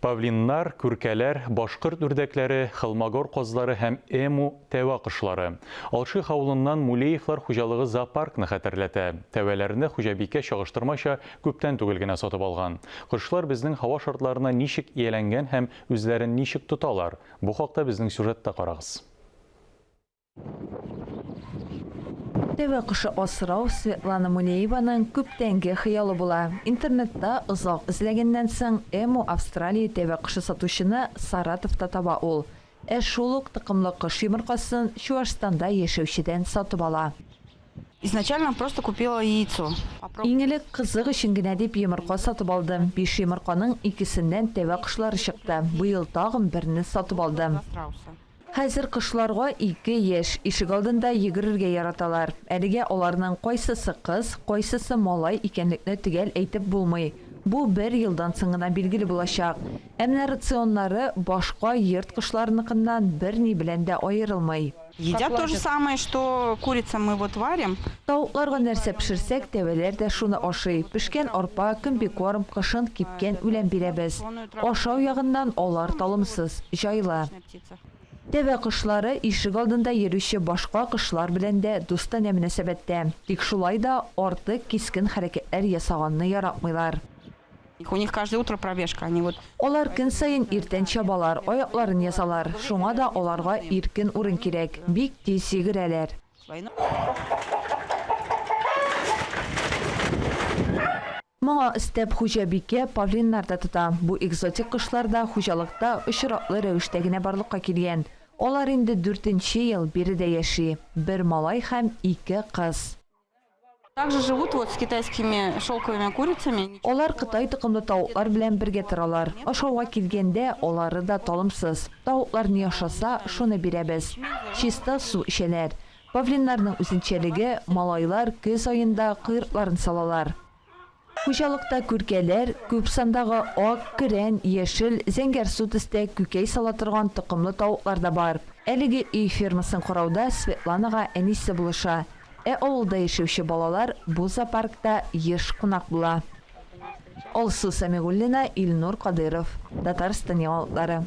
Павлиннар, күркәләр, башкорт үрдәкләре, хылмагор козлары һәм эму тәвә кышлары. Алших авылыннан Мулеевлар хуҗалыгы зоопаркны хәтерләтә. Тәвәләрне хуҗабикә чагыштырмача күптән түгел генә сатып алган. Кышлар безнең һава шартларына ничек ияләнгән һәм үзләрен ничек тоталар? Бу хакта безнең сюжетта карагыз. Тәвә кышы асрау Светлана Мулееваның күптәнге хыялы була. Интернетта озак эзләгәннән соң эму Австралия тәвә кышы сатучыны Саратовта таба ул. Шул ук тыкымлы кыш йомыркасын Чувашстанда яшәүчедән сатып ала. Изначально просто купила яйцо. Иң элек кызык өчен генә дип йомырка сатып алдым. 5 йомырканың икесеннән тәвә кышлары чыкты. Быел тагын берне сатып алдым. Хәзер кышларга 2 яшь ишек алдында йөгерергә яраталар. Әлегә аларның кайсысы кыз, кайсысы малай икәнлекне төгәл әйтеп булмый. Бу 1 елдан соң гына билгеле булачак. Әмма рационнары башка йорт кышларыныкыннан берни белән дә аерылмый. Едят то же самое, что курица мы вот варим. Тавыкларга нәрсә пешерсәк, тәвәләр дә шуны ашый. Пешкән арпа, комбикорм, кышын кипкән үлән бирәбез. Ашау ягыннан алар талымсыз, җайлы. Тәвә кышлары ишек алдында йөрүче башка кышлар белән дә дустан мөнәсәбәттә. Тик шулай да артык кискен хәрәкәтләр ясаганны яратмыйлар. У них каждое утро пробежка, они вот. Алар көн саен иртән чабалар, аякларын ясалар. Шуңа да аларга иркен урын кирәк. Бик тиз йөгерәләр. Моңа истәп хуҗабикә павлиннарда тота. Бу экзотик кышларда хуҗалыкта очраклы рәвештә генә барлыкка килгән. Алар инде 4нче ел биредә яши. 1 малай һәм 2 кыз. Также живут вот с китайскими шелковыми курицами. Алар Кытай тукымлы тавыклар белән бергә торалар. Ашауга килгәндә алары да талымсыз. Тавыклар ни ашаса, шуны бирәбез. Чиста су эчәләр. Павлиннарның үзенчәлеге малайлар көз аенда кыйрыкларын салалар. Хуҗалыкта күркәләр, күп сандагы ак, көрән, яшел, зәңгәр су төстә күкәй сала торган тукымлы тавыклар да бар. Әлеге өй фермасын карауда Светланага әнисе булыша. Авылда яшәүче балалар бу зоопаркта еш кунак була. Алсу Самигуллина, Илнур Кадыров, Татарстан яңалыклары.